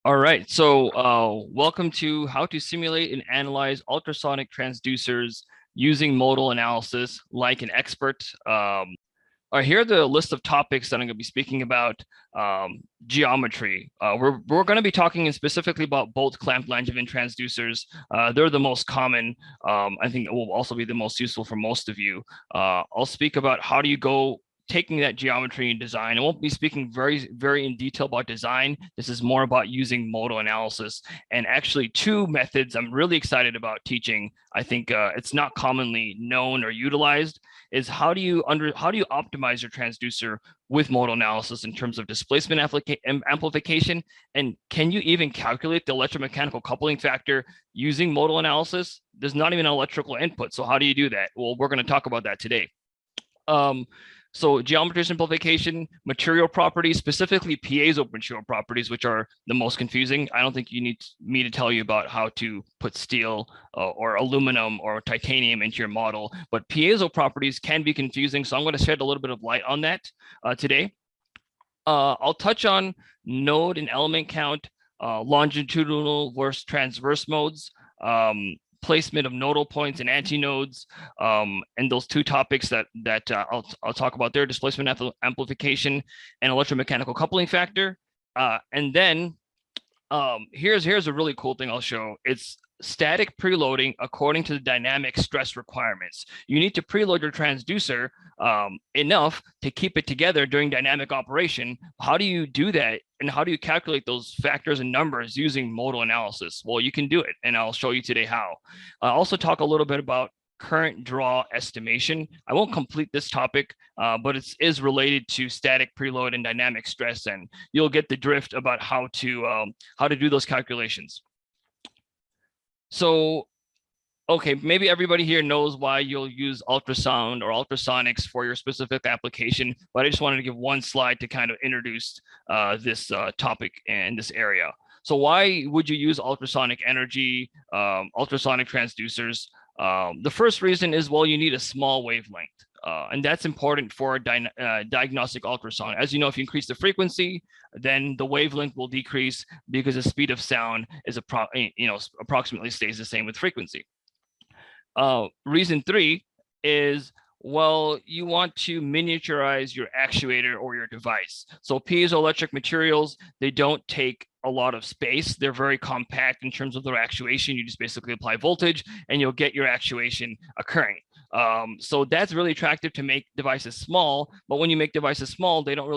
All right, so welcome to how to simulate and analyze ultrasonic transducers using modal analysis like an expert. All right, here are the list of topics that I'm going to be speaking about. Geometry. We're going to be talking specifically about both clamped Langevin transducers. They're the most common. I think it will also be the most useful for most of you. I'll speak about how do you go taking that geometry and design. I won't be speaking very in detail about design. This is more about using modal analysis and actually two methods I'm really excited about teaching. I think it's not commonly known or utilized is how do you optimize your transducer with modal analysis in terms of displacement amplification, and can you even calculate the electromechanical coupling factor using modal analysis? There's not even an electrical input, so how do you do that? Well, we're going to talk about that today. So geometry simplification, material properties, specifically piezo material properties, which are the most confusing. I don't think you need me to tell you about how to put steel or aluminum or titanium into your model, but piezo properties can be confusing. So I'm going to shed a little bit of light on that today. I'll touch on node and element count, longitudinal versus transverse modes, placement of nodal points and antinodes, and those two topics that I'll talk about there: displacement amplification and electromechanical coupling factor. And then here's a really cool thing I'll show. It's static preloading according to the dynamic stress requirements. You need to preload your transducer enough to keep it together during dynamic operation. How do you do that? And how do you calculate those factors and numbers using modal analysis? Well, you can do it, and I'll show you today how. I'll also talk a little bit about current draw estimation. I won't complete this topic, but it is related to static preload and dynamic stress, and you'll get the drift about how to do those calculations. So, okay, maybe everybody here knows why you'll use ultrasound or ultrasonics for your specific application, but I just wanted to give one slide to kind of introduce this topic in this area. So why would you use ultrasonic energy, ultrasonic transducers? The first reason is, well, you need a small wavelength. And that's important for diagnostic ultrasound. As you know, if you increase the frequency, then the wavelength will decrease because the speed of sound is approximately stays the same with frequency. Reason three is, well, you want to miniaturize your actuator or your device. So piezoelectric materials, they don't take a lot of space. They're very compact in terms of their actuation. You just basically apply voltage and you'll get your actuation occurring. So that's really attractive to make devices small, but when you make devices small, they don't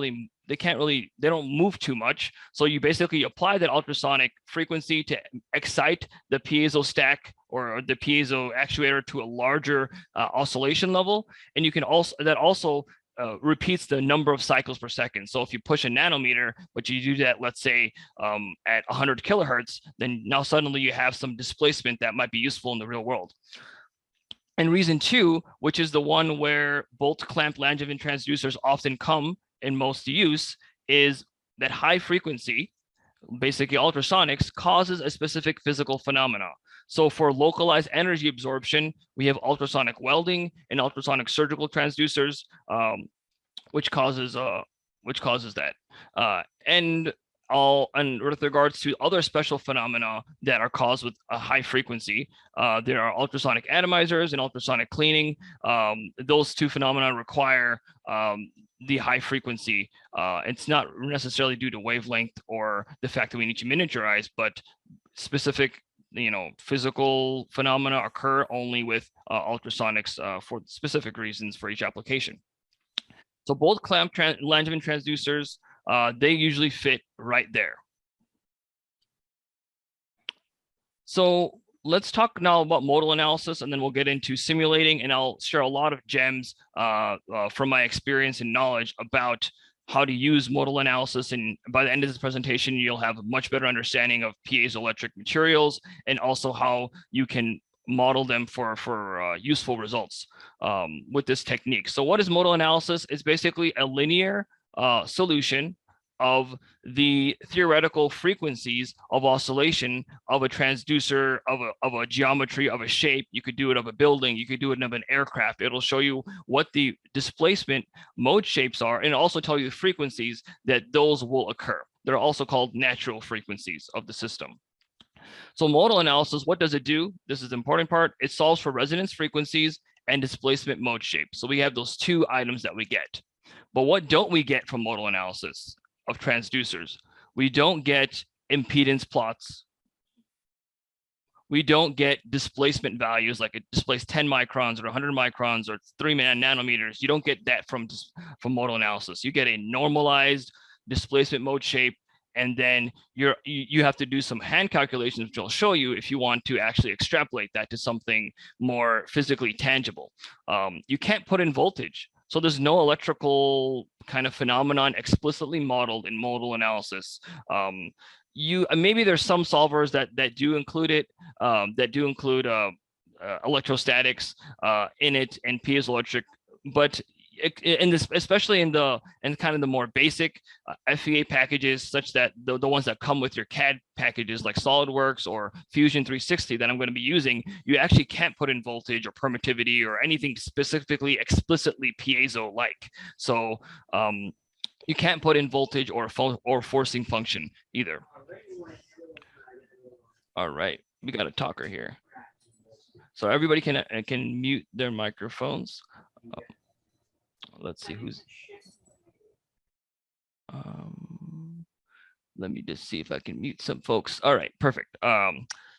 move too much. So you basically apply that ultrasonic frequency to excite the piezo stack or the piezo actuator to a larger oscillation level. And you can also repeats the number of cycles per second. So if you push a nanometer, but you do that, let's say at 100 kilohertz, then now suddenly you have some displacement that might be useful in the real world. And reason two, which is the one where both clamped Langevin transducers often come in most use, is that high frequency, basically ultrasonics, causes a specific physical phenomena. So for localized energy absorption, we have ultrasonic welding and ultrasonic surgical transducers, which causes that. And with regards to other special phenomena that are caused with a high frequency, there are ultrasonic atomizers and ultrasonic cleaning. Those two phenomena require the high frequency. It's not necessarily due to wavelength or the fact that we need to miniaturize, but specific physical phenomena occur only with ultrasonics for specific reasons for each application. So both clamped Langevin transducers, they usually fit right there. So let's talk now about modal analysis, and then we'll get into simulating, and I'll share a lot of gems from my experience and knowledge about how to use modal analysis. And by the end of this presentation, you'll have a much better understanding of piezoelectric materials and also how you can model them for useful results with this technique. So what is modal analysis? It's basically a linear solution of the theoretical frequencies of oscillation of a transducer, of a geometry, of a shape. You could do it of a building, you could do it of an aircraft. It'll show you what the displacement mode shapes are, and also tell you the frequencies that those will occur. they're also called natural frequencies of the system. So modal analysis, what does it do? This is the important part. It solves for resonance frequencies and displacement mode shape. So we have those two items that we get. But what don't we get from modal analysis of transducers? We don't get impedance plots. We don't get displacement values like it displays 10 microns or 100 microns or 3 nanometers. You don't get that from modal analysis. You get a normalized displacement mode shape, and then you have to do some hand calculations, which I'll show you if you want to actually extrapolate that to something more physically tangible. You can't put in voltage. So there's no electrical kind of phenomenon explicitly modeled in modal analysis. Maybe there's some solvers that do include it, that do include electrostatics in it and piezoelectric, but especially in kind of the more basic FEA packages, such that the ones that come with your CAD packages like SolidWorks or Fusion 360 that I'm going to be using, you actually can't put in voltage or permittivity or anything specifically explicitly piezo-like. So you can't put in voltage or forcing function either. All right, we got a talker here. So everybody can mute their microphones. Let's see who's. Let me just see if I can mute some folks. All right, perfect.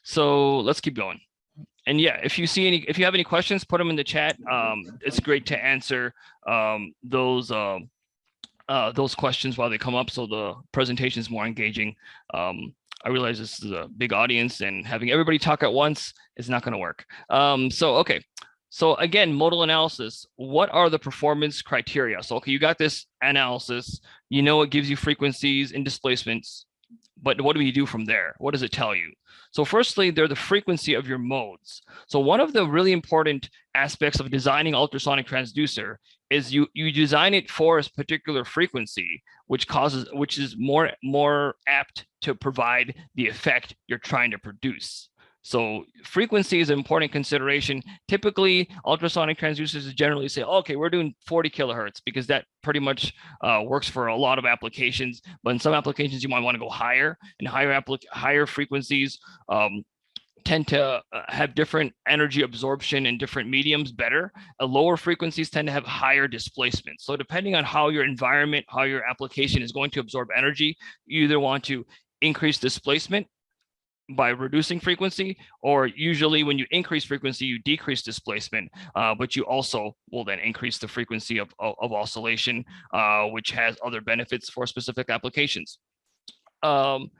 So let's keep going. And yeah, if you have any questions, put them in the chat. It's great to answer those questions while they come up, so the presentation is more engaging. I realize this is a big audience, and having everybody talk at once is not going to work. Okay. So again, modal analysis, what are the performance criteria? So, okay, you got this analysis, you know it gives you frequencies and displacements, but what do we do from there? What does it tell you? So firstly, they're the frequency of your modes. So one of the really important aspects of designing ultrasonic transducer is you design it for a particular frequency, which is more apt to provide the effect you're trying to produce. So frequency is an important consideration. Typically, ultrasonic transducers generally say, okay, we're doing 40 kilohertz because that pretty much works for a lot of applications. But in some applications, you might want to go higher, and higher frequencies tend to have different energy absorption in different mediums better. Lower frequencies tend to have higher displacement. So depending on how your environment, how your application is going to absorb energy, you either want to increase displacement by reducing frequency, or usually when you increase frequency, you decrease displacement, but you also will then increase the frequency of oscillation, which has other benefits for specific applications. You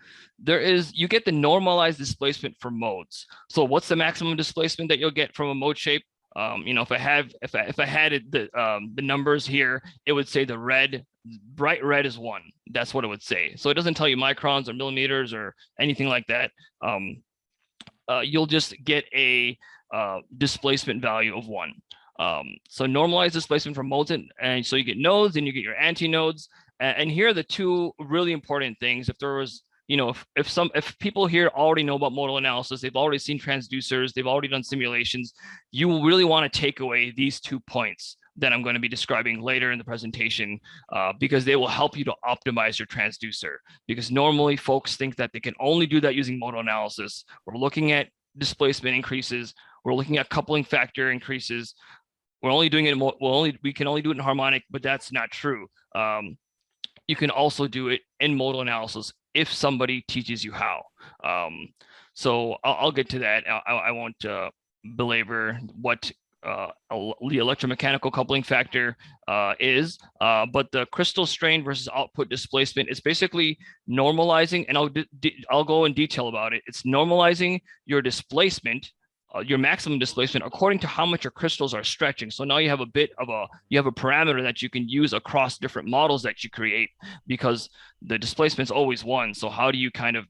get the normalized displacement for modes. So what's the maximum displacement that you'll get from a mode shape? If I had the numbers here, it would say the bright red is 1. That's what it would say. So it doesn't tell you microns or millimeters or anything like that. You'll just get a displacement value of 1. So normalized displacement for modes, and so you get nodes and you get your antinodes. And here are the two really important things. If there was, if people here already know about modal analysis, they've already seen transducers, they've already done simulations, you will really want to take away these 2 points that I'm going to be describing later in the presentation, because they will help you to optimize your transducer. Because normally folks think that they can only do that using modal analysis. We're looking at displacement increases, we're looking at coupling factor increases. We're only doing it we can only do it in harmonic, but that's not true. You can also do it in modal analysis if somebody teaches you how. So I'll get to that. I won't belabor what the electromechanical coupling factor is, but the crystal strain versus output displacement is basically normalizing, and I'll go in detail about it. It's normalizing your displacement, your maximum displacement, according to how much your crystals are stretching. So now you have a parameter that you can use across different models that you create, because the displacement is always 1. So how do you kind of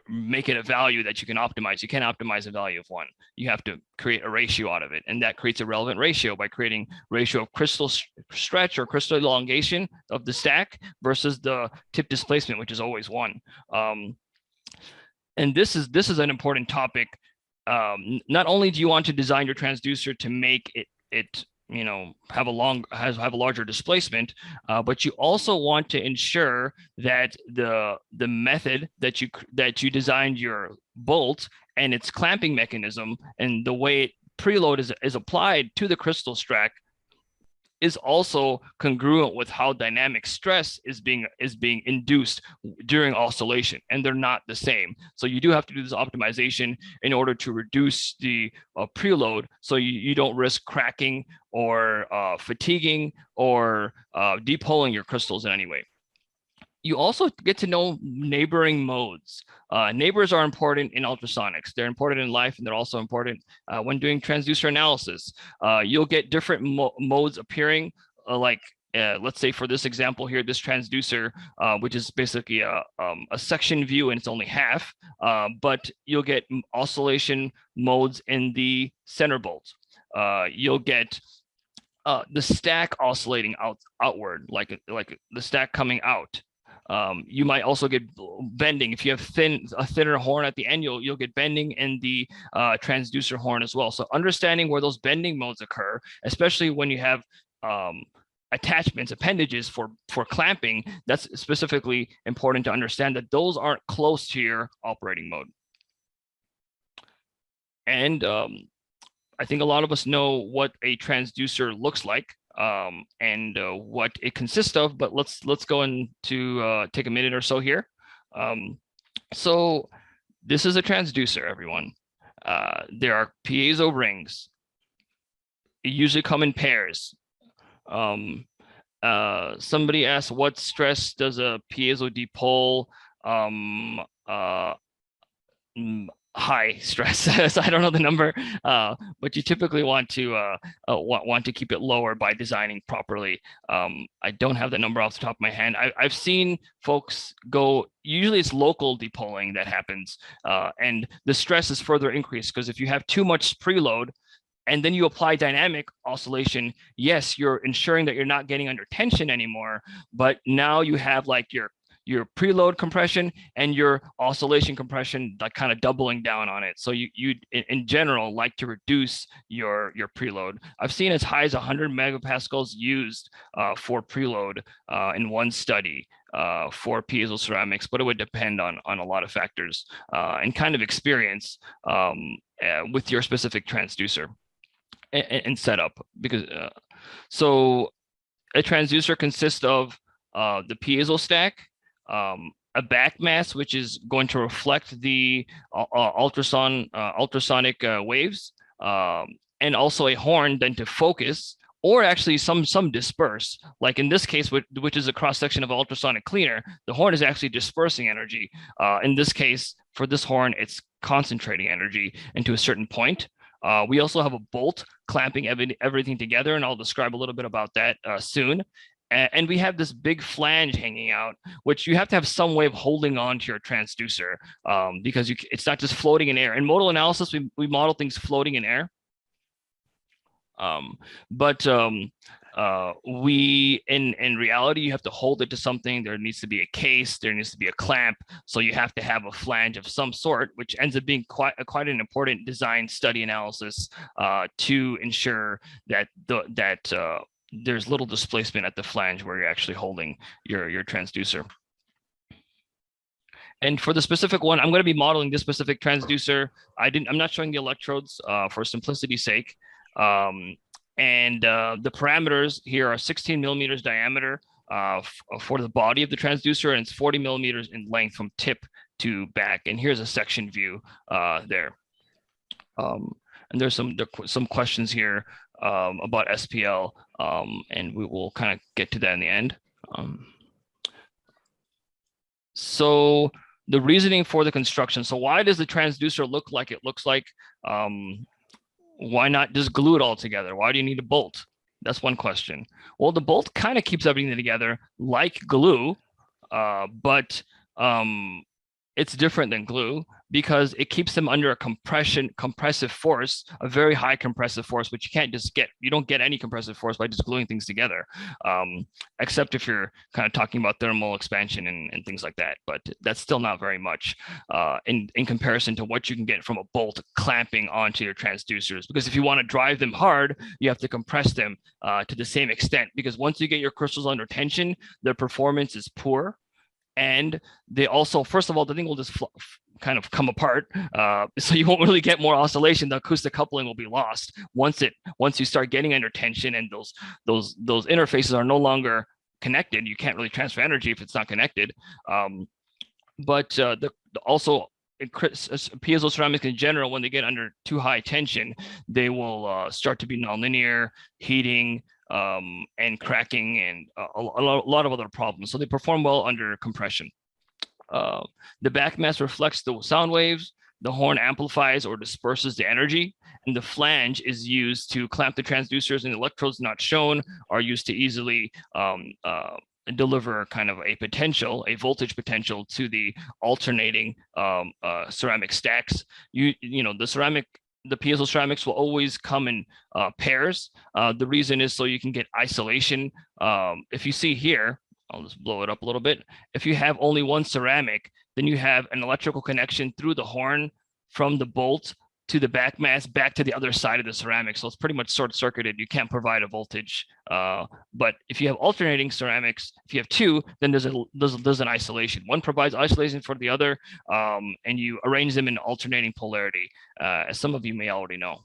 make it a value that you can optimize? You can't optimize a value of 1. You have to create a ratio out of it, and that creates a relevant ratio by creating ratio of crystal stretch or crystal elongation of the stack versus the tip displacement, which is always 1. And this is an important topic. Not only do you want to design your transducer to make it have a larger displacement, but you also want to ensure that the method that you designed your bolt and its clamping mechanism and the way preload is applied to the crystal stack is also congruent with how dynamic stress is being induced during oscillation, and they're not the same. So you do have to do this optimization in order to reduce the preload, so you don't risk cracking or fatiguing or depoling your crystals in any way. You also get to know neighboring modes. Neighbors are important in ultrasonics. They're important in life, and they're also important when doing transducer analysis. You'll get different modes appearing, let's say for this example here, this transducer, which is basically a section view and it's only half, but you'll get oscillation modes in the center bolt. You'll get the stack oscillating outward, like the stack coming out. You might also get bending. If you have a thinner horn at the end, you'll get bending in the transducer horn as well. So understanding where those bending modes occur, especially when you have attachments, appendages for clamping, that's specifically important to understand that those aren't close to your operating mode. And I think a lot of us know what a transducer looks like. And what it consists of, but let's go into take a minute or so here. So this is a transducer, everyone. There are piezo rings. They usually come in pairs. Somebody asked, what stress does a piezo dipole? High stress. So I don't know the number, but you typically want to keep it lower by designing properly. I don't have the number off the top of my head. I've seen folks go, usually it's local depoling that happens, and the stress is further increased because if you have too much preload and then you apply dynamic oscillation, yes, you're ensuring that you're not getting under tension anymore, but now you have like your preload compression and your oscillation compression, like kind of doubling down on it. So you in general like to reduce your preload. I've seen as high as 100 megapascals used for preload in one study for piezo ceramics, but it would depend on a lot of factors and kind of experience with your specific transducer and setup. Because so a transducer consists of the piezo stack, a back mass, which is going to reflect the ultrasonic waves, and also a horn then to focus, or actually some disperse. Like in this case, which is a cross section of ultrasonic cleaner, the horn is actually dispersing energy. In this case, for this horn, it's concentrating energy into a certain point. We also have a bolt clamping everything together, and I'll describe a little bit about that soon. And we have this big flange hanging out, which you have to have some way of holding on to your transducer, because it's not just floating in air. In modal analysis, we model things floating in air. But in reality, you have to hold it to something. There needs to be a case, there needs to be a clamp. So you have to have a flange of some sort, which ends up being quite an important design study analysis to ensure that there's little displacement at the flange where you're actually holding your transducer. And for the specific one, I'm going to be modeling this specific transducer. I'm not showing the electrodes for simplicity's sake. And the parameters here are 16 millimeters diameter for the body of the transducer, and it's 40 millimeters in length from tip to back. And here's a section view there. And there's some questions here about SPL, and we will kind of get to that in the end. So the reasoning for the construction. So why does the transducer look like it looks like? Why not just glue it all together? Why do you need a bolt? That's one question. Well, the bolt kind of keeps everything together like glue, but it's different than glue because it keeps them under a compressive force, a very high compressive force, which you don't get any compressive force by just gluing things together, except if you're kind of talking about thermal expansion and things like that. But that's still not very much in comparison to what you can get from a bolt clamping onto your transducers. Because if you want to drive them hard, you have to compress them to the same extent, because once you get your crystals under tension, their performance is poor. And they also, first of all, the thing will just kind of come apart, so you won't really get more oscillation. The acoustic coupling will be lost once you start getting under tension, and those interfaces are no longer connected. You can't really transfer energy if it's not connected. But also piezo ceramics in general, when they get under too high tension, they will start to be nonlinear, heating, and cracking, and a lot of other problems. So they perform well under compression. The backmass reflects the sound waves, the horn amplifies or disperses the energy, and the flange is used to clamp the transducers, and the electrodes not shown are used to easily deliver kind of a voltage potential to the alternating ceramic stacks. The piezo ceramics will always come in pairs. The reason is so you can get isolation. If you see here, I'll just blow it up a little bit. If you have only one ceramic, then you have an electrical connection through the horn from the bolt to the backmass back to the other side of the ceramic. So it's pretty much short-circuited. You can't provide a voltage. But if you have alternating ceramics, if you have two, then there's an isolation. One provides isolation for the other, and you arrange them in alternating polarity, as some of you may already know.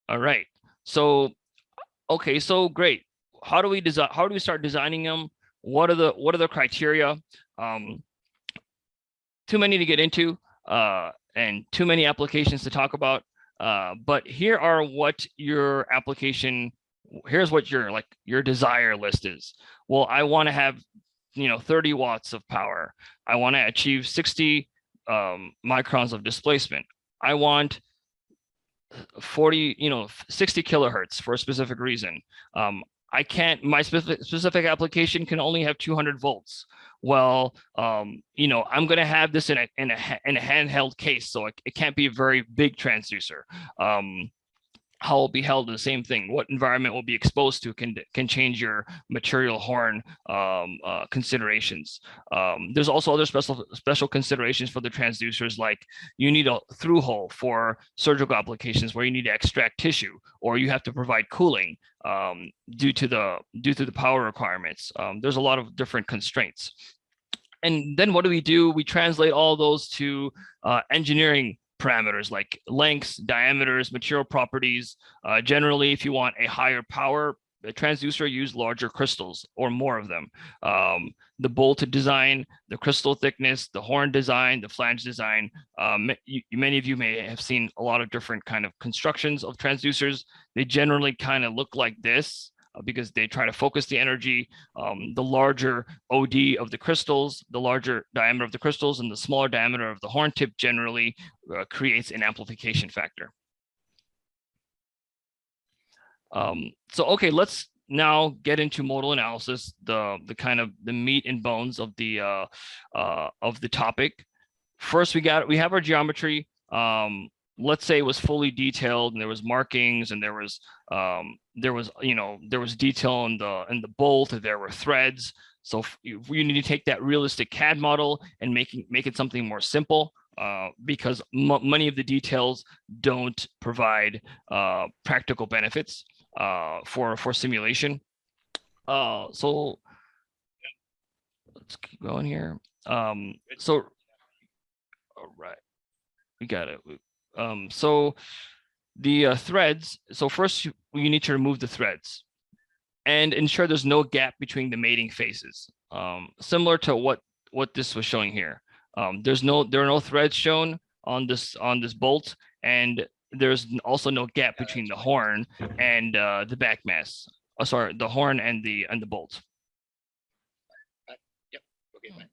All right. So, okay, so great. How do we start designing them? What are the criteria? Too many to get into, and too many applications to talk about. But here are what your application, here's what your desire list is. Well, I want to have 30 watts of power. I want to achieve 60 microns of displacement. I want 60 kilohertz for a specific reason. My specific application can only have 200 volts. Well, I'm going to have this in a handheld case, so it can't be a very big transducer. How it will be held, the same thing. What environment will be exposed to can change your material horn considerations. There's also other special considerations for the transducers, like you need a through hole for surgical applications where you need to extract tissue, or you have to provide cooling due to the power requirements. There's a lot of different constraints. And then what do? We translate all those to engineering parameters like lengths, diameters, material properties. Generally, if you want a higher power, the transducer use larger crystals or more of them. The bolt design, the crystal thickness, the horn design, the flange design. Many of you may have seen a lot of different kind of constructions of transducers. They generally kind of look like this, because they try to focus the energy. The larger OD of the crystals, the larger diameter of the crystals, and the smaller diameter of the horn tip generally creates an amplification factor. Okay, let's now get into modal analysis, the kind of the meat and bones of the topic. First, we have our geometry. Let's say it was fully detailed, and there was markings, and there was detail in the bolt, and there were threads. So you need to take that realistic CAD model and make it something more simple, because many of the details don't provide practical benefits for simulation. So let's keep going here. So all right, we got it. So the threads, so first you need to remove the threads and ensure there's no gap between the mating faces. Similar to what this was showing here. There are no threads shown on this bolt, and there's also no gap between the horn and the backmass. Sorry, the horn and the bolt. Yep. Okay. Fine.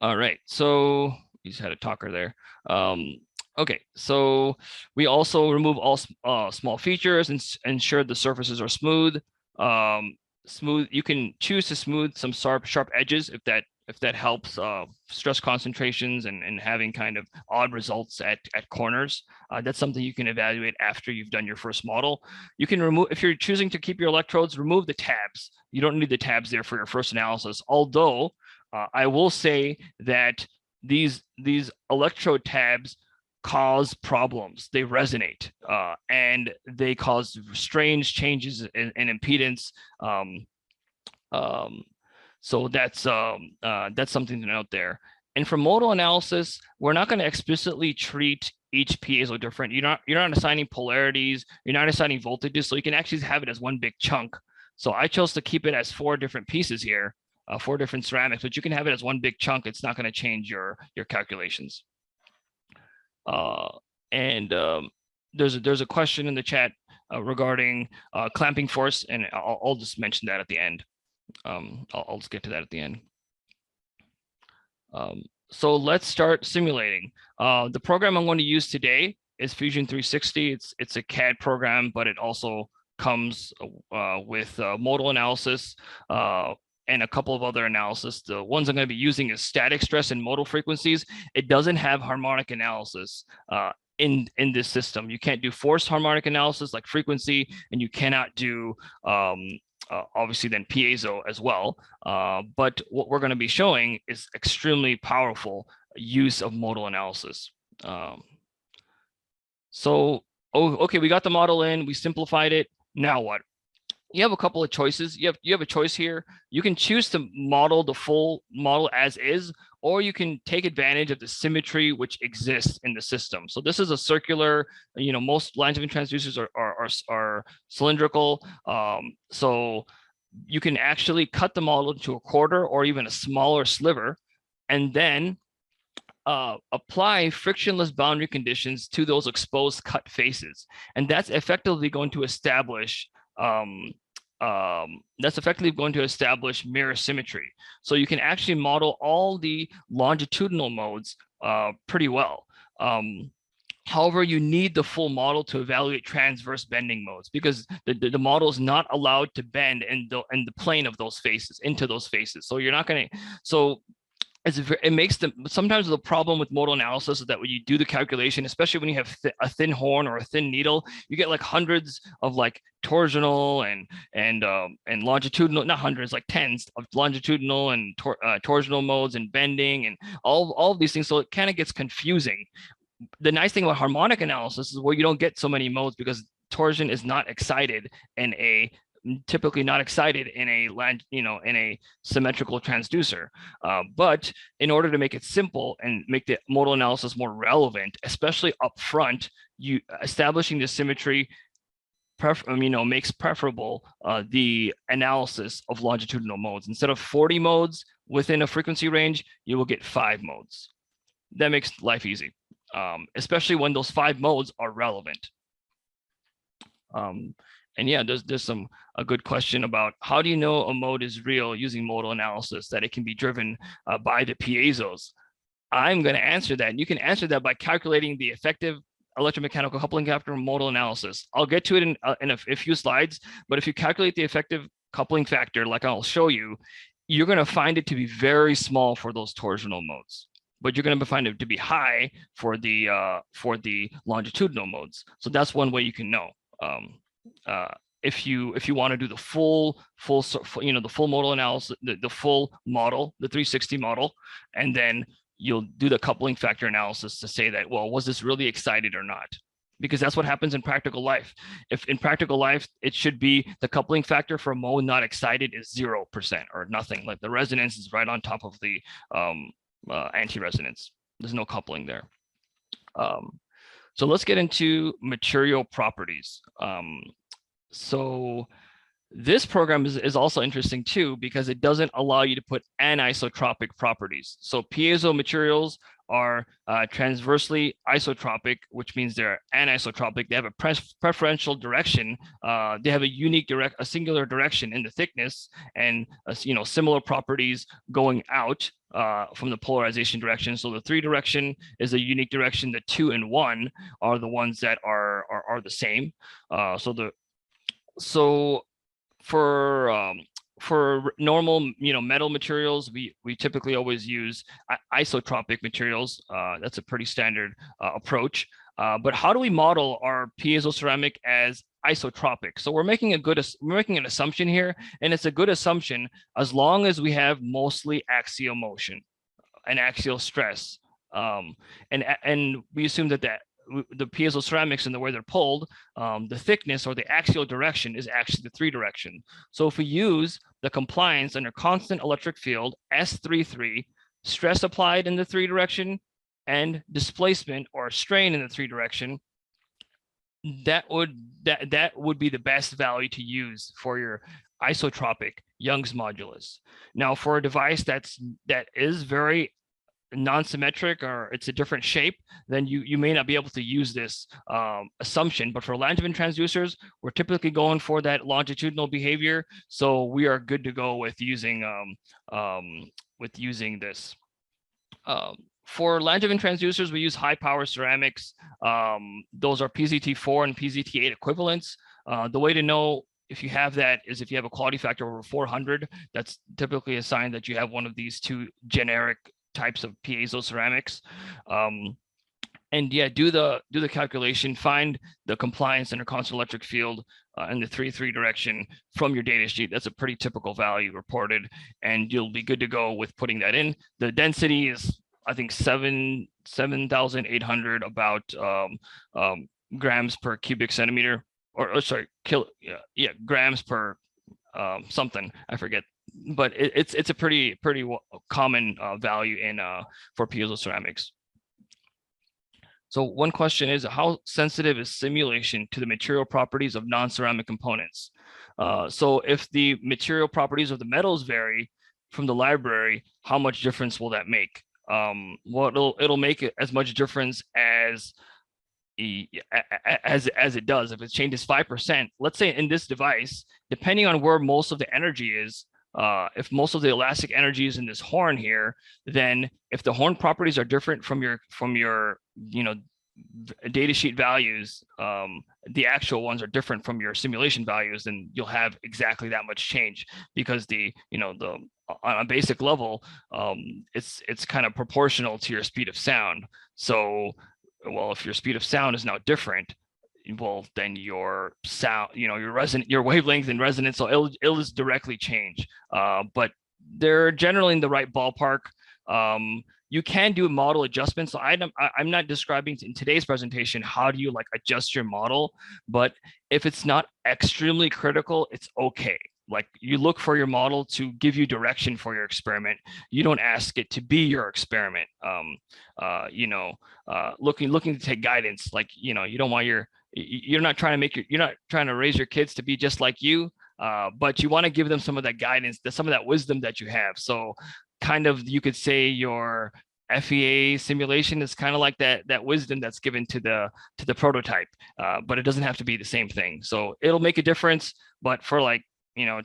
All right. So you just had a talker there. Okay, so we also remove all small features and ensure the surfaces are smooth. smooth. You can choose to smooth some sharp edges if that helps stress concentrations and having kind of odd results at corners. That's something you can evaluate after you've done your first model. You can remove, if you're choosing to keep your electrodes, remove the tabs. You don't need the tabs there for your first analysis. Although I will say that these electrode tabs cause problems. They resonate and they cause strange changes in impedance. So that's something to note there. And for modal analysis, we're not going to explicitly treat each piezo different. You're not assigning polarities. You're not assigning voltages. So you can actually have it as one big chunk. So I chose to keep it as 4 different pieces here, 4 different ceramics, but you can have it as one big chunk. It's not going to change your calculations. There's a question in the chat regarding clamping force, and I'll just mention that at the end. I'll just get to that at the end. So let's start simulating. The program I'm going to use today is Fusion 360. It's a CAD program, but it also comes with modal analysis and a couple of other analysis. The ones I'm going to be using is static stress and modal frequencies. It doesn't have harmonic analysis in this system. You can't do forced harmonic analysis like frequency, and you cannot do obviously then piezo as well. But what we're going to be showing is extremely powerful use of modal analysis. Okay, we got the model in, we simplified it. Now what? You have a couple of choices. You have a choice here. You can choose to model the full model as is, or you can take advantage of the symmetry which exists in the system. So this is a circular, most Langevin transducers are cylindrical. So you can actually cut the model into a quarter or even a smaller sliver, and then apply frictionless boundary conditions to those exposed cut faces. And that's effectively going to establish mirror symmetry. So you can actually model all the longitudinal modes pretty well. However, you need the full model to evaluate transverse bending modes, because the model is not allowed to bend in the plane of those faces, into those faces. So you're not going to, so it makes sometimes the problem with modal analysis is that when you do the calculation, especially when you have a thin horn or a thin needle, you get like hundreds of like torsional and longitudinal, not hundreds, like tens of longitudinal and torsional modes and bending and all of these things. So it kind of gets confusing. The nice thing about harmonic analysis is where you don't get so many modes, because torsion is not excited typically not excited in a symmetrical transducer. But in order to make it simple and make the modal analysis more relevant, especially up front, you establishing the symmetry makes preferable the analysis of longitudinal modes. Instead of 40 modes within a frequency range, you will get 5 modes. That makes life easy, especially when those 5 modes are relevant. And yeah, there's a good question about how do you know a mode is real using modal analysis, that it can be driven by the piezos. I'm going to answer that. And you can answer that by calculating the effective electromechanical coupling factor modal analysis. I'll get to it in a few slides, but if you calculate the effective coupling factor, like I'll show you, you're going to find it to be very small for those torsional modes, but you're going to find it to be high for the longitudinal modes. So that's one way you can know. If you want to do the full modal analysis, the full model, the 360 model, and then you'll do the coupling factor analysis to say that, well, was this really excited or not? Because that's what happens in practical life. If in practical life, it should be the coupling factor for a mode not excited is 0% or nothing. Like the resonance is right on top of the anti-resonance. There's no coupling there. So let's get into material properties. So this program is also interesting too, because it doesn't allow you to put anisotropic properties. So piezo materials are transversely isotropic, which means they're anisotropic. They have a preferential direction. They have a singular direction in the thickness, and similar properties going out from the polarization direction. So the 3 direction is a unique direction. The 2 and 1 are the ones that are the same. For for normal, metal materials, we typically always use isotropic materials. That's a pretty standard approach. But how do we model our piezoceramic as isotropic? So we're making an assumption here, and it's a good assumption as long as we have mostly axial motion and axial stress. And we assume that the piezo ceramics and the way they're pulled, the thickness or the axial direction is actually the 3 direction. So if we use the compliance under constant electric field S33, stress applied in the 3 direction and displacement or strain in the 3 direction, that would be the best value to use for your isotropic Young's modulus. Now, for a device that is very non-symmetric or it's a different shape, then you may not be able to use this assumption. But for Langevin transducers, we're typically going for that longitudinal behavior, so we are good to go with using this. For Langevin transducers, we use high power ceramics. Those are PZT4 and PZT8 equivalents. The way to know if you have that is if you have a quality factor over 400. That's typically a sign that you have one of these 2 generic types of piezo ceramics. And yeah, do the calculation, find the compliance under constant electric field in the 3 direction from your data sheet. That's a pretty typical value reported, and you'll be good to go with putting that in. The density is, I think, 7,800 about grams per cubic centimeter, or sorry, grams per something, I forget. But it's a pretty common value in for piezo ceramics. So one question is, how sensitive is simulation to the material properties of non-ceramic components? So if the material properties of the metals vary from the library, how much difference will that make? Well, it'll make as much difference as it does. If it changes 5%, let's say in this device, depending on where most of the energy is, if most of the elastic energy is in this horn here, then if the horn properties are different from your data sheet values, the actual ones are different from your simulation values, then you'll have exactly that much change, because on a basic level, it's kind of proportional to your speed of sound. So, well, if your speed of sound is now different, well, then your sound, your wavelength and resonance, so it'll just directly change. But they're generally in the right ballpark. You can do model adjustments. So I'm not describing in today's presentation how do you adjust your model, but if it's not extremely critical, it's okay. Like, you look for your model to give you direction for your experiment. You don't ask it to be your experiment. Looking to take guidance. You don't want you're not trying to raise your kids to be just like you, but you want to give them some of that guidance, some of that wisdom that you have. So kind of, you could say your FEA simulation is kind of like that wisdom that's given to the prototype, but it doesn't have to be the same thing. So it'll make a difference, but for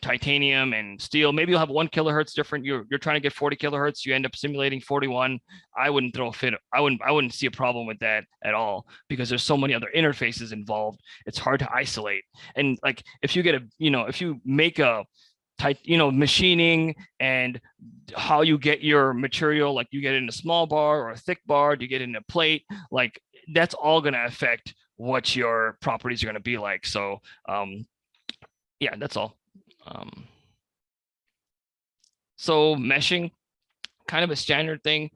titanium and steel, maybe you'll have 1 kilohertz different. You're trying to get 40 kilohertz, you end up simulating 41. I wouldn't throw a fit. I wouldn't see a problem with that at all, because there's so many other interfaces involved. It's hard to isolate. And if you get if you make a machining and how you get your material, like you get it in a small bar or a thick bar, do you get it in a plate, that's all going to affect what your properties are going to be like. So yeah, that's all. So meshing, kind of a standard thing.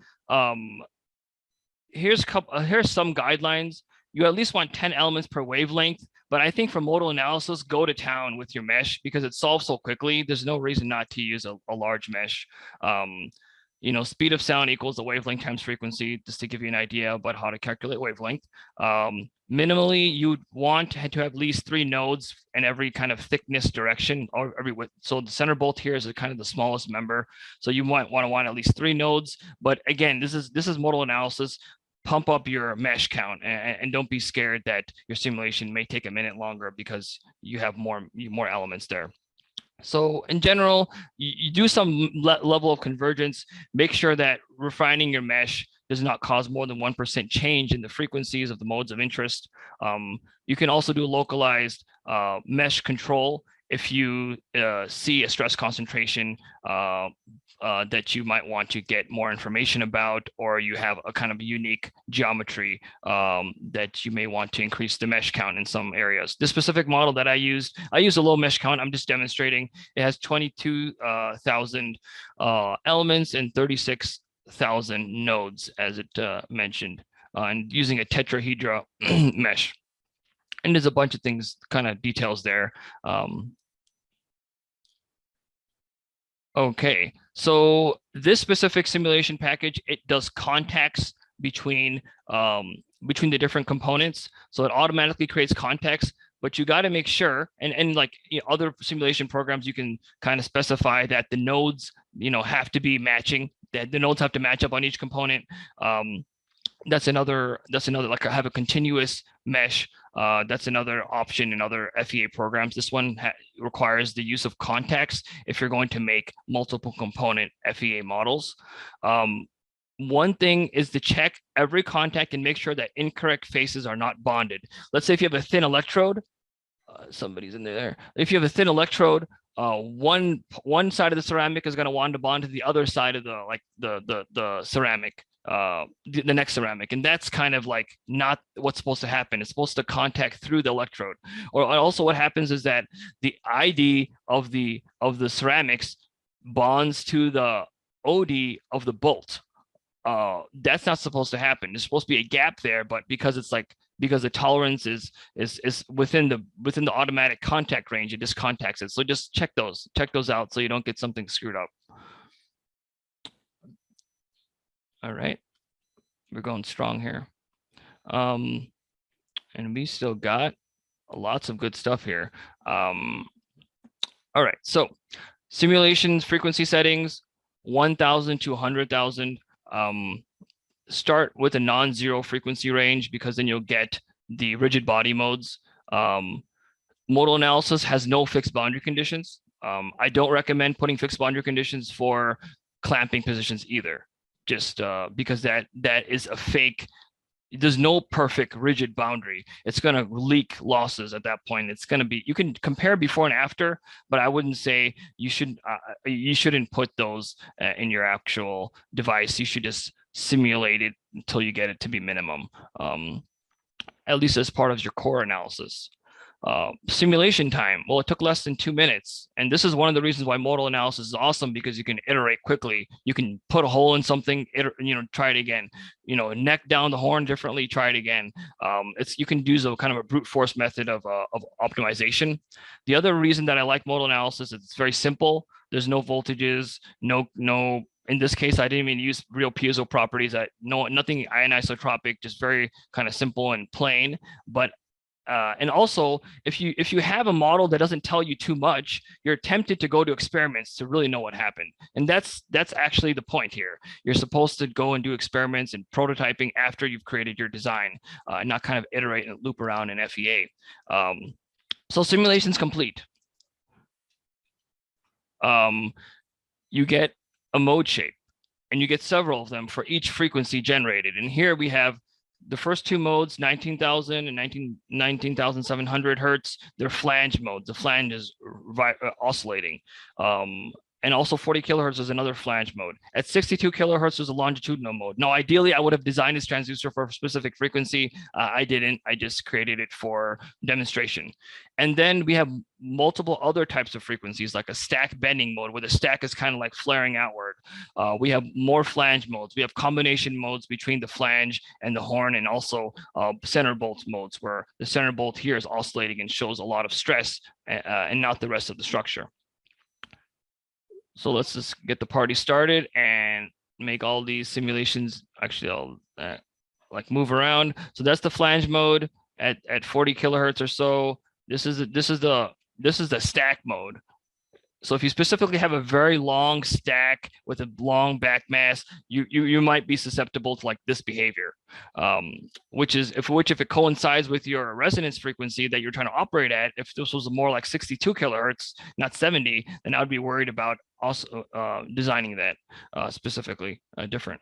Here's some guidelines. You at least want 10 elements per wavelength, but I think for modal analysis, go to town with your mesh because it solves so quickly. There's no reason not to use a large mesh. Speed of sound equals the wavelength times frequency, just to give you an idea about how to calculate wavelength. Minimally, you'd want to have at least 3 nodes in every kind of thickness direction, or every width. So the center bolt here is kind of the smallest member. So you might want at least 3 nodes. But again, this is modal analysis. Pump up your mesh count, and don't be scared that your simulation may take a minute longer because you have more elements there. So in general, you do some level of convergence. Make sure that refining your mesh does not cause more than 1% change in the frequencies of the modes of interest. You can also do localized mesh control if you see a stress concentration that you might want to get more information about, or you have a kind of unique geometry that you may want to increase the mesh count in some areas. This specific model that I use a low mesh count. I'm just demonstrating. It has 22,000 elements and 36,000 nodes, as it mentioned, and using a tetrahedra mesh. And there's a bunch of things, kind of details there. Okay, so this specific simulation package, it does contacts between the different components. So it automatically creates contacts, but you got to make sure, and like other simulation programs, you can kind of specify that the nodes, have to be matching, that the nodes have to match up on each component. That's another, like I have a continuous mesh. That's another option in other FEA programs. This one requires the use of contacts if you're going to make multiple component FEA models. One thing is to check every contact and make sure that incorrect faces are not bonded. Let's say if you have a thin electrode, somebody's in there. If you have a thin electrode, one side of the ceramic is going to want to bond to the other side of the ceramic, the next ceramic, and that's kind of like not what's supposed to happen. It's supposed to contact through the electrode. Or also what happens is that the ID of the ceramics bonds to the OD of the bolt. That's not supposed to happen. There's supposed to be a gap there, but because the tolerance is within the automatic contact range, it just contacts it. So just check those out so you don't get something screwed up. All right, we're going strong here. And we still got lots of good stuff here. All right, so simulations, frequency settings, 1,000 to 100,000. Start with a non-zero frequency range, because then you'll get the rigid body modes. Modal analysis has no fixed boundary conditions. I don't recommend putting fixed boundary conditions for clamping positions either, just because that is a fake. There's no perfect rigid boundary. It's going to leak losses at that point. It's going to be, you can compare before and after, but I wouldn't say you shouldn't put those in your actual device. You should just simulate it until you get it to be minimum, at least as part of your core analysis. Simulation time, well, it took less than 2 minutes. And this is one of the reasons why modal analysis is awesome, because you can iterate quickly. You can put a hole in something, try it again, neck down the horn differently, try it again. You can do a kind of a brute force method of optimization. The other reason that I like modal analysis is it's very simple. There's no voltages, no, in this case, I didn't even use real piezo properties. Nothing anisotropic, just very kind of simple and plain. But and also, if you have a model that doesn't tell you too much, you're tempted to go to experiments to really know what happened. And that's actually the point here. You're supposed to go and do experiments and prototyping after you've created your design, not kind of iterate and loop around in FEA. So simulation's complete. You get a mode shape, and you get several of them for each frequency generated. And here we have the first two modes, 19,000 and 19,700 hertz. They're flange modes. The flange is oscillating. And also 40 kilohertz is another flange mode. At 62 kilohertz is a longitudinal mode. Now, ideally, I would have designed this transducer for a specific frequency. I didn't. I just created it for demonstration. And then we have multiple other types of frequencies, like a stack bending mode, where the stack is kind of like flaring outward. We have more flange modes. We have combination modes between the flange and the horn, and also center bolt modes, where the center bolt here is oscillating and shows a lot of stress and not the rest of the structure. So let's just get the party started and make all these simulations. Actually, I'll like move around. So that's the flange mode at 40 kilohertz or so. This is the stack mode. So if you specifically have a very long stack with a long back mass, you might be susceptible to like this behavior, which if it coincides with your resonance frequency that you're trying to operate at. If this was more like 62 kilohertz, not 70, then I would be worried about also designing that specifically different.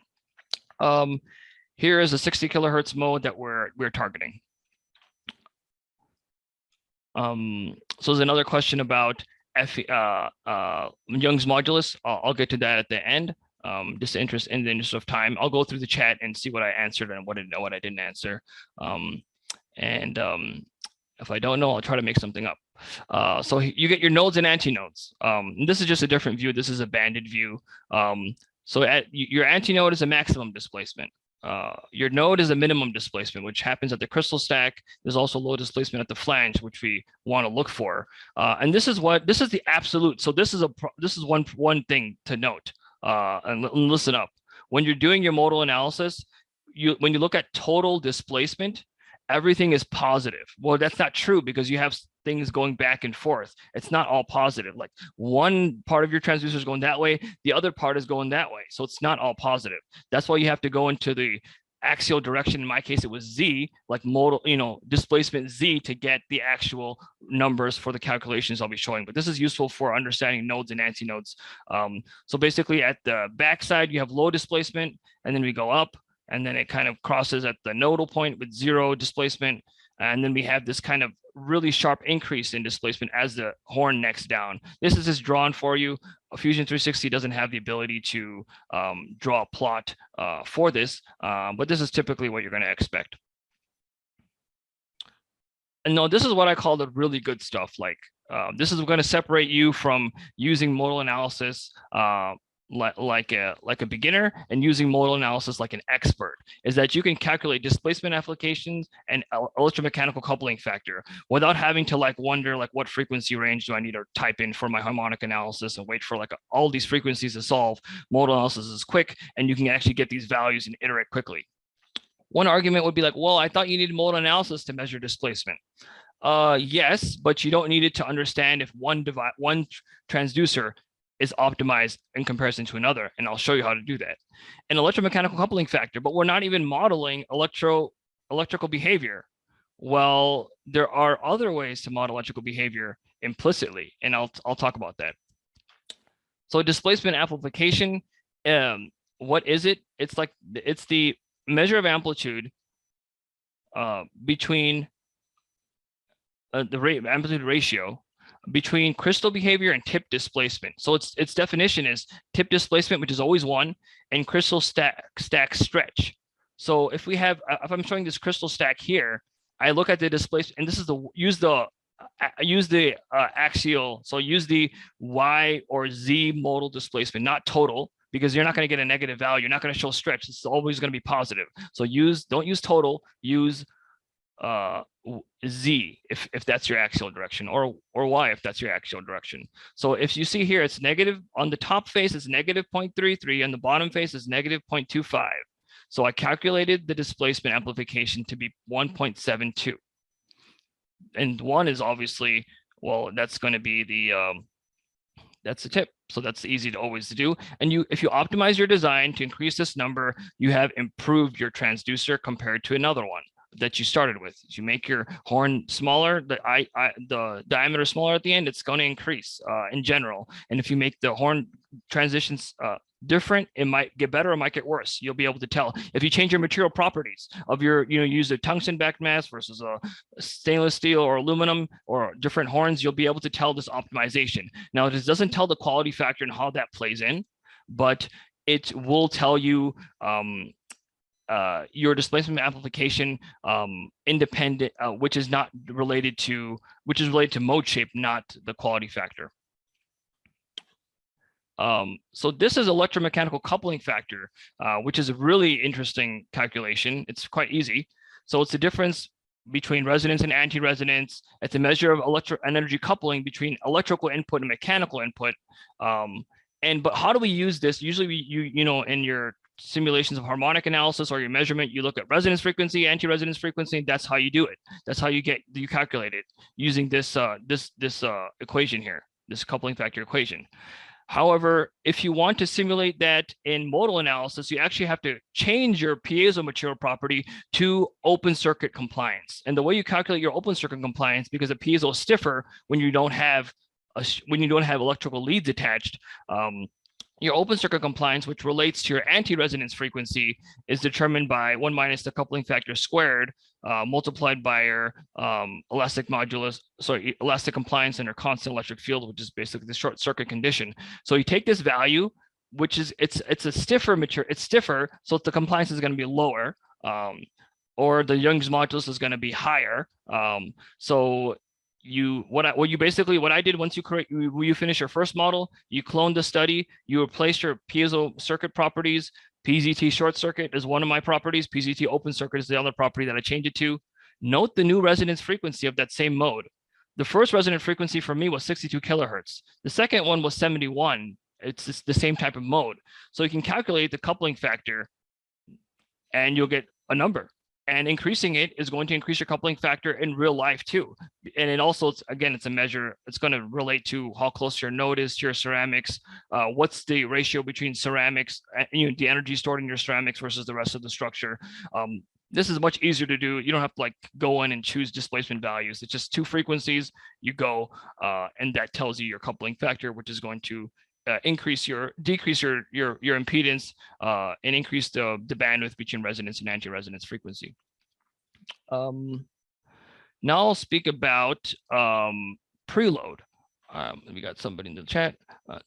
Here is a 60 kilohertz mode that we're targeting. So there's another question about Young's modulus. I'll get to that at the end. Just in the interest of time, I'll go through the chat and see what I answered and what I didn't answer. If I don't know, I'll try to make something up. So you get your nodes and antinodes. This is just a different view. This is a banded view. So your antinode is a maximum displacement. Your node is a minimum displacement, which happens at the crystal stack. There's also low displacement at the flange, which we want to look for. And this is the absolute. So this is one thing to note. And listen up. When you're doing your modal analysis, when you look at total displacement, everything is positive. Well, that's not true because you have things going back and forth. It's not all positive. Like one part of your transducer is going that way, the other part is going that way. So it's not all positive. That's why you have to go into the axial direction. In my case, it was Z, like modal, displacement Z to get the actual numbers for the calculations I'll be showing. But this is useful for understanding nodes and antinodes. So basically at the backside, you have low displacement, and then we go up, and then it kind of crosses at the nodal point with 0 displacement. And then we have this kind of really sharp increase in displacement as the horn necks down. This is just drawn for you. Fusion 360 doesn't have the ability to draw a plot for this, but this is typically what you're going to expect. And no, this is what I call the really good stuff. Like this is going to separate you from using modal analysis like a beginner and using modal analysis like an expert, is that you can calculate displacement applications and electromechanical coupling factor without having to wonder what frequency range do I need to type in for my harmonic analysis and wait for all these frequencies to solve. Modal analysis is quick, and you can actually get these values and iterate quickly. One argument would be well, I thought you needed modal analysis to measure displacement. Yes, but you don't need it to understand if one transducer is optimized in comparison to another, and I'll show you how to do that. An electromechanical coupling factor, but we're not even modeling electrical behavior. Well, there are other ways to model electrical behavior implicitly, and I'll talk about that. So displacement amplification, what is it? It's the measure of amplitude between the amplitude ratio between crystal behavior and tip displacement. So its definition is tip displacement, which is always 1, and crystal stack stretch. So if I'm showing this crystal stack here, I look at the displacement, and this is use the axial. So use the Y or Z modal displacement, not total, because you're not going to get a negative value. You're not going to show stretch. It's always going to be positive. So don't use total. Use Z if that's your axial direction, or Y if that's your axial direction. So if you see here, it's negative on the top face is negative 0.33, and the bottom face is negative 0.25. So I calculated the displacement amplification to be 1.72, and 1 is obviously, well, that's going to be that's the tip. So that's easy to always do. And if you optimize your design to increase this number, you have improved your transducer compared to another one that you started with. If you make your horn smaller, the diameter smaller at the end, it's going to increase in general. And if you make the horn transitions different, it might get better, it might get worse. You'll be able to tell if you change your material properties of your, use a tungsten backed mass versus a stainless steel or aluminum or different horns, you'll be able to tell this optimization. Now, this doesn't tell the quality factor and how that plays in, but it will tell you your displacement amplification independent, which is related to mode shape, not the quality factor. So this is electromechanical coupling factor, which is a really interesting calculation. It's quite easy. So it's the difference between resonance and anti-resonance. It's a measure of energy coupling between electrical input and mechanical input. But how do we use this? Usually in your simulations of harmonic analysis or your measurement, you look at resonance frequency, anti-resonance frequency, and that's how you do it. That's how you calculate it using this equation here, this coupling factor equation. However, if you want to simulate that in modal analysis, you actually have to change your piezo material property to open circuit compliance. And the way you calculate your open circuit compliance, because a piezo is stiffer when you don't have electrical leads attached, Your open circuit compliance, which relates to your anti-resonance frequency, is determined by 1 minus the coupling factor squared multiplied by your elastic modulus, sorry, elastic compliance and your constant electric field, which is basically the short circuit condition. So you take this value, which is it's a stiffer material, it's stiffer, so the compliance is going to be lower, or the Young's modulus is going to be higher. So what I did once you finish your first model, you clone the study, you replace your piezo circuit properties. PZT short circuit is one of my properties. PZT open circuit is the other property that I changed it to. Note the new resonance frequency of that same mode. The first resonant frequency for me was 62 kilohertz. The second one was 71. It's the same type of mode. So you can calculate the coupling factor and you'll get a number. And increasing it is going to increase your coupling factor in real life too. And it also, it's a measure. It's going to relate to how close your node is to your ceramics. What's the ratio between ceramics, the energy stored in your ceramics versus the rest of the structure. This is much easier to do. You don't have to go in and choose displacement values. It's just two frequencies. You go, and that tells you your coupling factor, which is going to decrease your impedance and increase the bandwidth between resonance and anti-resonance frequency. Now I'll speak about preload. We got somebody in the chat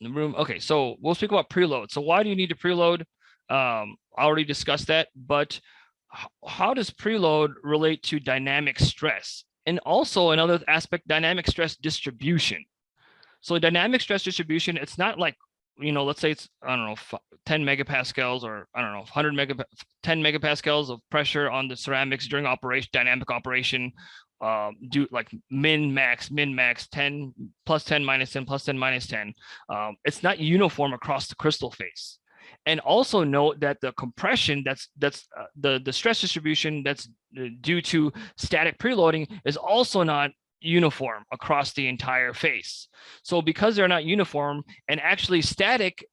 in the room. Okay, so we'll speak about preload. So why do you need to preload? I already discussed that, but how does preload relate to dynamic stress? And also another aspect, dynamic stress distribution. So dynamic stress distribution, it's not like, let's say it's, 10 megapascals or 10 megapascals of pressure on the ceramics during operation, dynamic operation, do like min max 10 plus 10 minus 10 plus 10 minus 10. It's not uniform across the crystal face. And also note that the compression the stress distribution that's due to static preloading is also not uniform across the entire face. So because they're not uniform, and actually static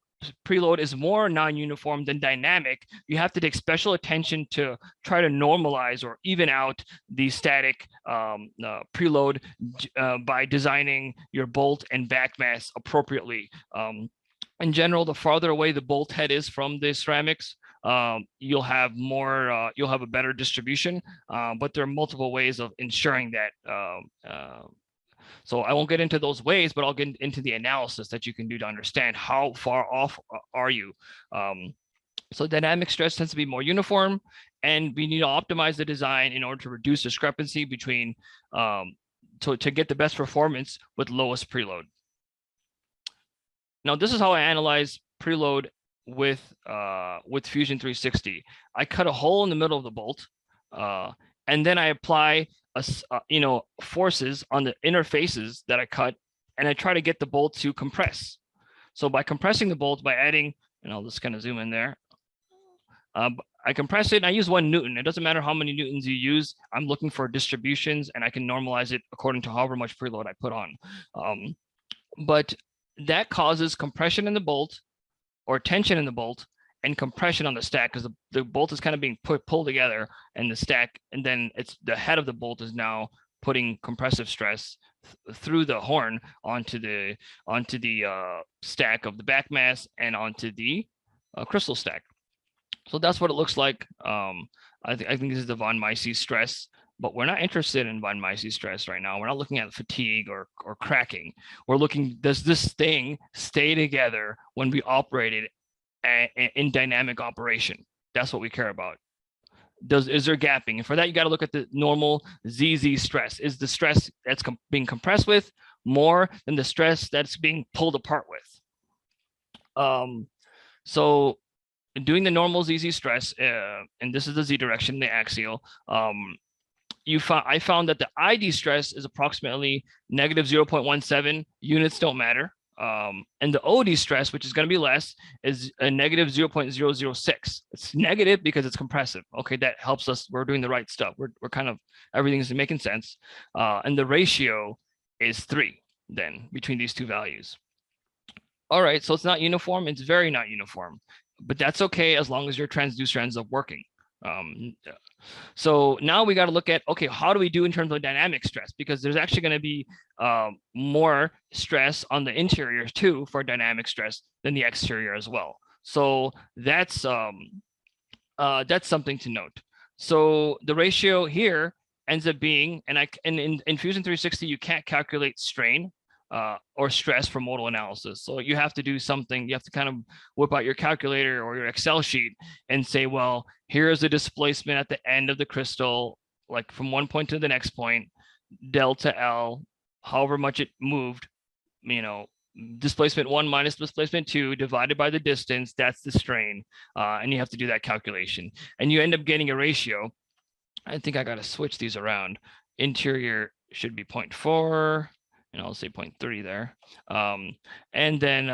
preload is more non-uniform than dynamic, you have to take special attention to try to normalize or even out the static preload by designing your bolt and back mass appropriately. In general, the farther away the bolt head is from the ceramics, you'll have a better distribution, but there are multiple ways of ensuring that. So I won't get into those ways, but I'll get into the analysis that you can do to understand how far off are you. So dynamic stress tends to be more uniform, and we need to optimize the design in order to reduce discrepancy between to get the best performance with lowest preload. Now, this is how I analyze preload with Fusion 360. I cut a hole in the middle of the bolt, and then I apply forces on the inner faces that I cut, and I try to get the bolt to compress. So by compressing the bolt by adding, and I'll just kind of zoom in there. I compress it and I use 1 Newton. It doesn't matter how many Newtons you use. I'm looking for distributions, and I can normalize it according to however much preload I put on. But that causes compression in the bolt or tension in the bolt and compression on the stack, because the bolt is kind of being pulled together, and the stack, and then it's the head of the bolt is now putting compressive stress through the horn onto the stack of the back mass and onto the crystal stack. So that's what it looks like. I think this is the von Mises stress, but we're not interested in von Mises stress right now. We're not looking at fatigue or cracking. We're looking, does this thing stay together when we operate it in dynamic operation? That's what we care about. Is there gapping? And for that, you got to look at the normal ZZ stress. Is the stress that's being compressed with more than the stress that's being pulled apart with? So doing the normal ZZ stress, and this is the Z direction, the axial, I found that the ID stress is approximately negative 0.17. Units don't matter. And the OD stress, which is going to be less, is a negative 0.006. It's negative because it's compressive. Okay, that helps us. We're doing the right stuff. We're kind of, everything's making sense. And the ratio is 3 then between these two values. All right, so it's not uniform. It's very not uniform, but that's okay as long as your transducer ends up working. So now we got to look at, okay, how do we do in terms of dynamic stress? Because there's actually going to be more stress on the interior too for dynamic stress than the exterior as well. So that's something to note. So the ratio here ends up being, and in Fusion 360 you can't calculate strain or stress for modal analysis. So you have to do something. You have to kind of whip out your calculator or your Excel sheet and say, well, here's the displacement at the end of the crystal, like from one point to the next point, delta L, however much it moved, displacement 1 minus displacement 2 divided by the distance, that's the strain. And you have to do that calculation. And you end up getting a ratio. I think I got to switch these around. Interior should be 0.4, and I'll say 0.3 there. And then,